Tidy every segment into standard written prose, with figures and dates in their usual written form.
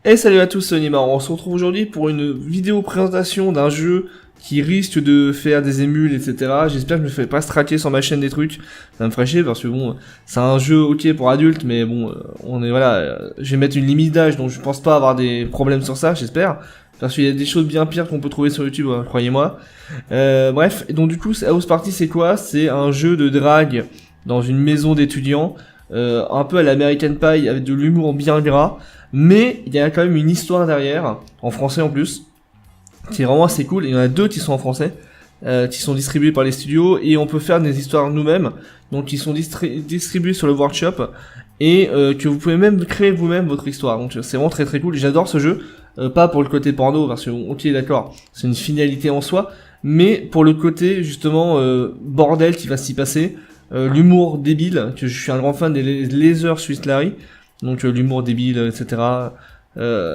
Et salut à tous, c'est Neymar. On se retrouve aujourd'hui pour une vidéo présentation d'un jeu qui risque de faire des émules, etc. J'espère que je me fais pas straquer sur ma chaîne des trucs. Ça me ferait chier parce que bon, c'est un jeu ok pour adultes, mais bon, on est voilà, je vais mettre une limite d'âge, donc je pense pas avoir des problèmes sur ça, j'espère. Parce qu'il y a des choses bien pires qu'on peut trouver sur YouTube, croyez-moi. Bref, et donc du coup, House Party c'est quoi? C'est un jeu de drague dans une maison d'étudiants, un peu à l'American Pie avec de l'humour bien gras. Mais il y a quand même une histoire derrière, en français en plus, qui est vraiment assez cool. Il y en a deux qui sont en français, qui sont distribués par les studios, et on peut faire des histoires nous-mêmes, donc qui sont distribués sur le workshop, et que vous pouvez même créer vous-même votre histoire. Donc c'est vraiment très très cool. J'adore ce jeu, pas pour le côté porno, parce que ok d'accord, c'est une finalité en soi, mais pour le côté justement bordel qui va s'y passer, l'humour débile, que je suis un grand fan des Laser Swiss Larry. Donc l'humour débile, etc.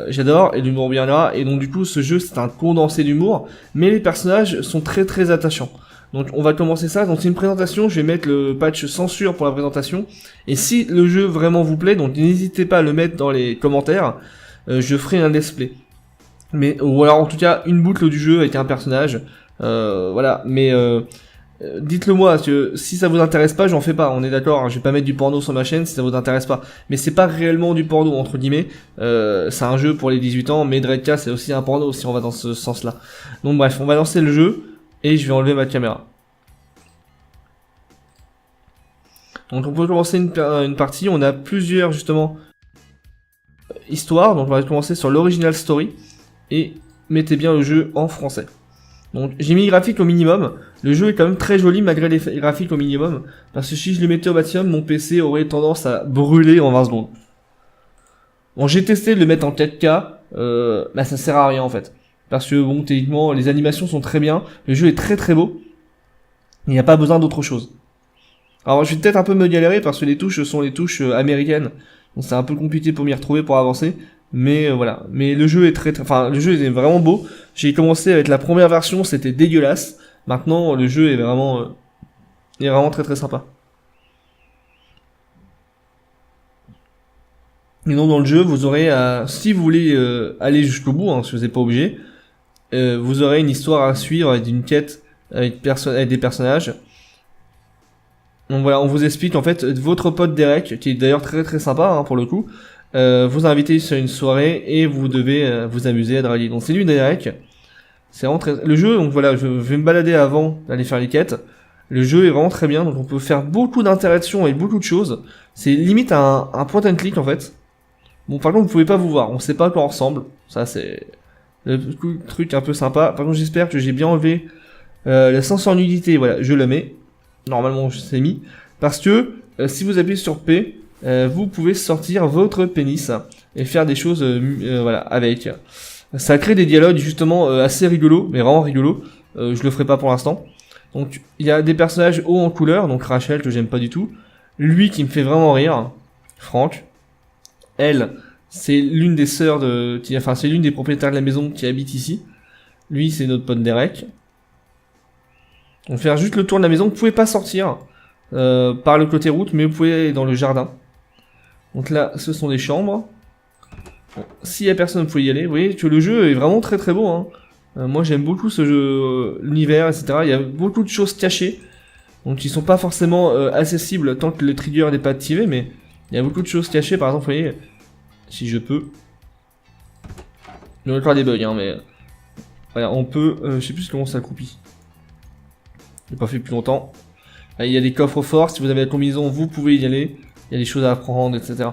J'adore, et l'humour bien là. Et donc du coup ce jeu c'est un condensé d'humour, mais les personnages sont très très attachants. Donc on va commencer ça, donc c'est une présentation, je vais mettre le patch censure pour la présentation. Et si le jeu vraiment vous plaît, donc n'hésitez pas à le mettre dans les commentaires, je ferai un let's play. Mais, ou alors en tout cas une boucle du jeu avec un personnage, voilà, mais... dites-le moi, parce que si ça vous intéresse pas, j'en fais pas, on est d'accord, hein, je vais pas mettre du porno sur ma chaîne si ça vous intéresse pas. Mais c'est pas réellement du porno, entre guillemets, c'est un jeu pour les 18 ans, mais Dredka c'est aussi un porno si on va dans ce sens-là. Donc bref, on va lancer le jeu, et je vais enlever ma caméra. Donc on peut commencer une partie, on a plusieurs justement histoires, donc on va commencer sur l'original story, et mettez bien le jeu en français. Donc j'ai mis les graphiques au minimum, le jeu est quand même très joli malgré les graphiques au minimum, parce que si je le mettais au maximum, mon PC aurait tendance à brûler en 20 secondes. Bon, j'ai testé de le mettre en 4K, bah ça sert à rien en fait. Parce que bon, techniquement, les animations sont très bien, le jeu est très très beau, il n'y a pas besoin d'autre chose. Alors je vais peut-être un peu me galérer parce que les touches sont les touches américaines, donc c'est un peu compliqué pour m'y retrouver pour avancer. Mais voilà, mais le jeu est enfin le jeu est vraiment beau. J'ai commencé avec la première version, c'était dégueulasse. Maintenant le jeu est vraiment très très sympa. Et donc dans le jeu, vous aurez si vous voulez aller jusqu'au bout, hein, si vous n'êtes pas obligé, vous aurez une histoire à suivre avec une quête avec des personnages. Donc voilà, on vous explique en fait votre pote Derek, qui est d'ailleurs très très sympa hein, pour le coup. Vous invitez sur une soirée et vous devez vous amuser à draguer. Donc c'est lui Derek. C'est vraiment très... Le jeu, donc voilà, je vais me balader avant d'aller faire les quêtes. Le jeu est vraiment très bien, donc on peut faire beaucoup d'interactions et beaucoup de choses. C'est limite un point and click en fait. Bon par contre vous pouvez pas vous voir, on sait pas à quoi on ressemble. Ça c'est le truc un peu sympa. Par contre j'espère que j'ai bien enlevé la sensor nudité, voilà, je le mets. Normalement je sais mis. Parce que si vous appuyez sur P, vous pouvez sortir votre pénis et faire des choses voilà, avec. Ça crée des dialogues justement assez rigolos, mais vraiment rigolos. Je le ferai pas pour l'instant. Donc il y a des personnages hauts en couleur, donc Rachel que j'aime pas du tout. Lui qui me fait vraiment rire, Franck. Elle, c'est l'une des sœurs enfin c'est l'une des propriétaires de la maison qui habite ici. Lui c'est notre pote Derek. On fait juste le tour de la maison, vous pouvez pas sortir par le côté route, mais vous pouvez aller dans le jardin. Donc là, ce sont des chambres. Bon, s'il y a personne, vous pouvez y aller. Vous voyez que le jeu est vraiment très très beau. Hein. Moi, j'aime beaucoup ce jeu, l'univers, etc. Il y a beaucoup de choses cachées, donc qui sont pas forcément accessibles tant que le trigger n'est pas activé, mais il y a beaucoup de choses cachées. Par exemple, vous voyez, si je peux, il y a encore des bugs, hein, mais voilà, on peut. Je sais plus comment ça accroupit. J'ai pas fait plus longtemps. Là, il y a des coffres forts. Si vous avez la combinaison, vous pouvez y aller. Il y a des choses à apprendre, etc.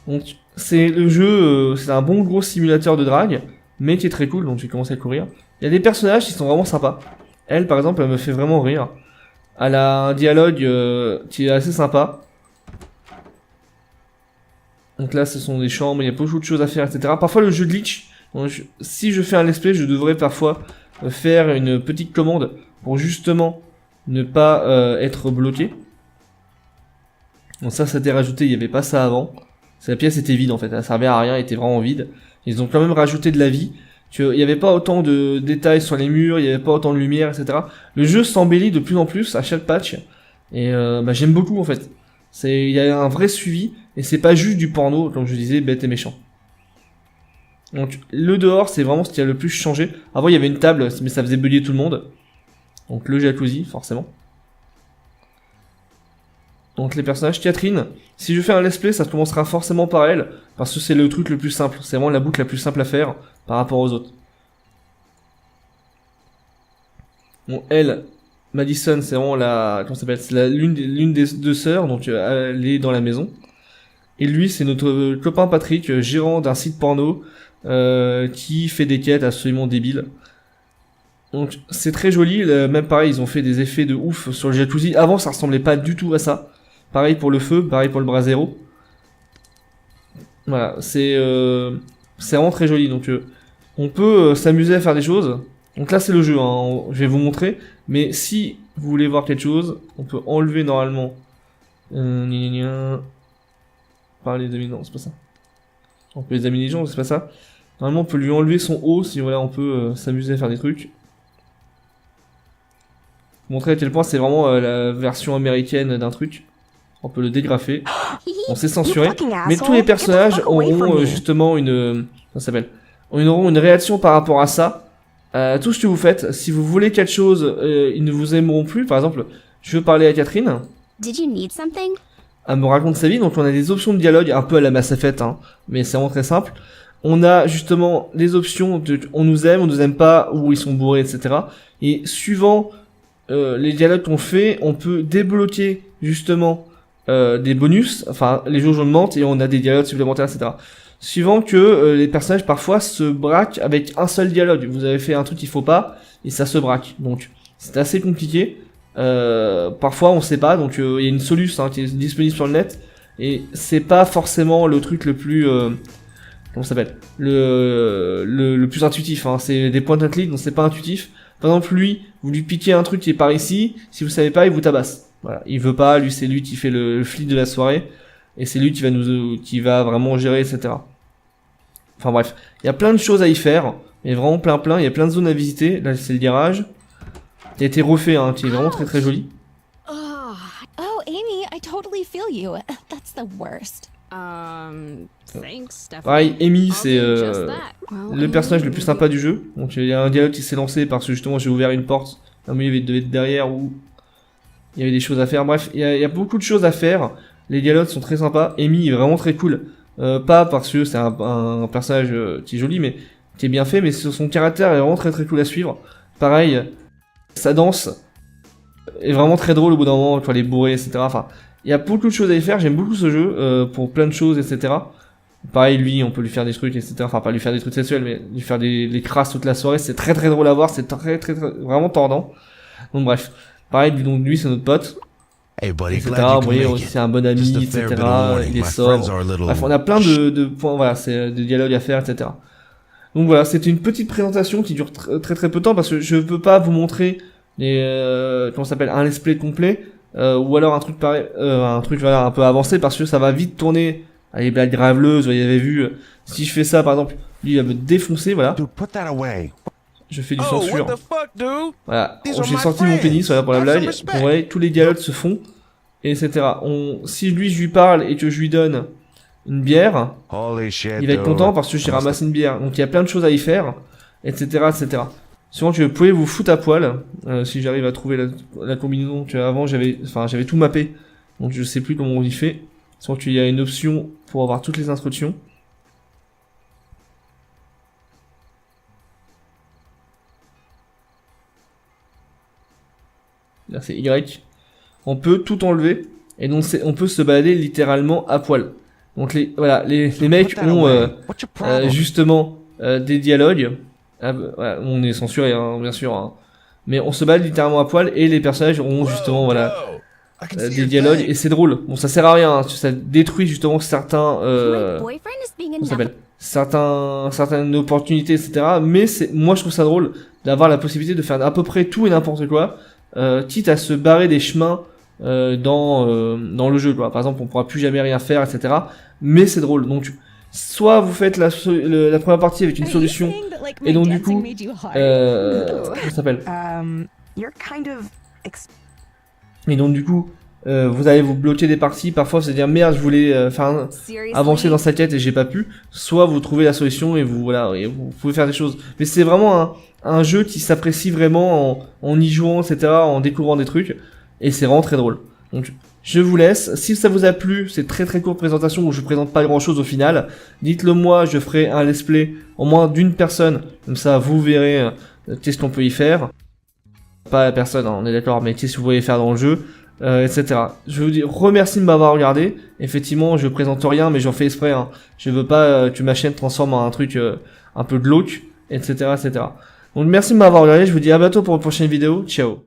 Donc c'est le jeu, c'est un bon gros simulateur de drague, mais qui est très cool, donc j'ai commencé à courir. Il y a des personnages qui sont vraiment sympas. Elle par exemple, elle me fait vraiment rire. Elle a un dialogue qui est assez sympa. Donc là ce sont des chambres, il y a beaucoup de choses à faire, etc. Parfois le jeu glitch. Donc, si je fais un let's play, je devrais parfois faire une petite commande pour justement ne pas être bloqué. Donc ça c'était rajouté, il n'y avait pas ça avant. La pièce était vide en fait, elle servait à rien, elle était vraiment vide. Ils ont quand même rajouté de la vie. Il n'y avait pas autant de détails sur les murs, il n'y avait pas autant de lumière, etc. Le jeu s'embellit de plus en plus à chaque patch. Et bah, j'aime beaucoup en fait. Il y a un vrai suivi, et c'est pas juste du porno, comme je disais, bête et méchant. Donc le dehors, c'est vraiment ce qui a le plus changé. Avant, il y avait une table, mais ça faisait bugger tout le monde. Donc le jacuzzi, forcément. Donc les personnages, Catherine, si je fais un let's play, ça commencera forcément par elle, parce que c'est le truc le plus simple. C'est vraiment la boucle la plus simple à faire par rapport aux autres. Bon, elle, Madison, c'est vraiment la... Comment ça s'appelle? C'est l'une des deux sœurs, donc elle est dans la maison. Et lui, c'est notre copain Patrick, gérant d'un site porno, qui fait des quêtes absolument débiles. Donc c'est très joli, même pareil, ils ont fait des effets de ouf sur le jacuzzi. Avant, ça ressemblait pas du tout à ça. Pareil pour le feu, pareil pour le brasero. Voilà, c'est vraiment très joli. Donc on peut s'amuser à faire des choses. Donc là c'est le jeu, hein, je vais vous montrer. Mais si vous voulez voir quelque chose, on peut enlever normalement. Parler des non, c'est pas ça. On peut examiner les gens, c'est pas ça. Normalement on peut lui enlever son haut si voilà on peut s'amuser à faire des trucs. Montrer à quel point c'est vraiment la version américaine d'un truc. On peut le dégrafer. On s'est censuré. Mais tous les personnages auront justement une... ça s'appelle. Ils auront une réaction par rapport à ça. Tout ce que vous faites. Si vous voulez quelque chose, ils ne vous aimeront plus. Par exemple, je veux parler à Catherine. Elle me raconte sa vie. Donc on a des options de dialogue un peu à la Mass Effect. Hein, mais c'est vraiment très simple. On a justement les options de on nous aime pas, ou ils sont bourrés, etc. Et suivant les dialogues qu'on fait, on peut débloquer justement des bonus, enfin les jauges augmentent et on a des dialogues supplémentaires, etc. Suivant que les personnages parfois se braquent avec un seul dialogue. Vous avez fait un truc qu'il faut pas et ça se braque. Donc c'est assez compliqué. Parfois on sait pas, donc il y a une solution qui est disponible sur le net et c'est pas forcément le truc le plus comment ça s'appelle, le plus intuitif. Hein. C'est des points and click, donc c'est pas intuitif. Par exemple lui, vous lui piquez un truc qui est par ici, si vous savez pas, il vous tabasse. Voilà, il veut pas, lui c'est lui qui fait le flic de la soirée et c'est lui qui va vraiment gérer, etc. Enfin bref, il y a plein de choses à y faire, il y a vraiment plein, il y a plein de zones à visiter. Là c'est le garage, qui a été refait, hein, qui est vraiment très très joli. Oh, Amy, I totally feel you. That's the worst. Thanks, Stephanie. Pareil, Amy c'est le personnage le plus sympa du jeu. Donc il y a un dialogue qui s'est lancé parce que justement j'ai ouvert une porte, il devait être derrière ou il y avait des choses à faire. Bref, il y a beaucoup de choses à faire. Les dialogues sont très sympas. Amy est vraiment très cool. Pas parce que c'est un personnage qui est joli, mais qui est bien fait, mais son caractère est vraiment très très cool à suivre. Pareil, sa danse est vraiment très drôle au bout d'un moment, quand elle est bourrée, etc. Enfin, il y a beaucoup de choses à y faire. J'aime beaucoup ce jeu pour plein de choses, etc. Pareil, lui, on peut lui faire des trucs, etc. Enfin, pas lui faire des trucs sexuels, mais lui faire des crasses toute la soirée. C'est très très drôle à voir. C'est très vraiment tordant. Donc bref. Pareil, donc lui c'est notre pote, etc. Vous voyez, c'est un bon ami, etc. Il est sobre. Bref, on a plein de points, voilà, c'est des dialogues à faire, etc. Donc voilà, c'était une petite présentation qui dure très très peu de temps parce que je peux pas vous montrer comment ça s'appelle, un let's play complet ou alors un truc pareil, un truc voilà un peu avancé parce que ça va vite tourner à les blagues graveleuses. Vous avez vu, si je fais ça par exemple, lui il va me défoncer, voilà. Je fais du censure. Voilà, j'ai sorti mon pénis, voilà pour la blague. Vous voyez, tous les dialogues se font, etc. Si lui je lui parle et que je lui donne une bière, il va être content parce que j'ai ramassé une bière. Donc il y a plein de choses à y faire, etc., etc. Sinon que vous pouvez vous foutre à poil, si j'arrive à trouver la combinaison. Avant j'avais tout mappé, donc je sais plus comment on y fait. Sinon qu'il y a une option pour avoir toutes les instructions. Là c'est Y. On peut tout enlever et donc on peut se balader littéralement à poil. Donc les mecs ont justement des dialogues. Voilà, on est censuré hein, bien sûr, hein. Mais on se balade littéralement à poil et les personnages auront justement voilà des dialogues et c'est drôle. Bon ça sert à rien, hein, ça détruit justement certains certaines opportunités, etc. Mais moi je trouve ça drôle d'avoir la possibilité de faire à peu près tout et n'importe quoi. Quitte à se barrer des chemins dans le jeu, quoi. Par exemple on pourra plus jamais rien faire, etc. Mais c'est drôle, donc soit vous faites la première partie avec une solution et donc du coup comment ça s'appelle, et donc du coup vous allez vous bloquer des parties, parfois se dire merde je voulais avancer dans sa quête et j'ai pas pu, soit vous trouvez la solution et vous vous pouvez faire des choses. Mais c'est vraiment un jeu qui s'apprécie vraiment en y jouant, etc., en découvrant des trucs, et c'est vraiment très drôle. Donc je vous laisse, si ça vous a plu, c'est très courte présentation où je présente pas grand chose au final, dites-le moi, je ferai un let's play au moins d'une personne, comme ça vous verrez qu'est-ce qu'on peut y faire. Pas la personne, hein, on est d'accord, mais qu'est-ce que vous voulez faire dans le jeu, etc. Je vous dis remercie de m'avoir regardé. Effectivement, je présente rien, mais j'en fais exprès. Hein. Je veux pas que ma chaîne transforme en un truc un peu glauque, etc., etc. Donc merci de m'avoir regardé. Je vous dis à bientôt pour une prochaine vidéo. Ciao.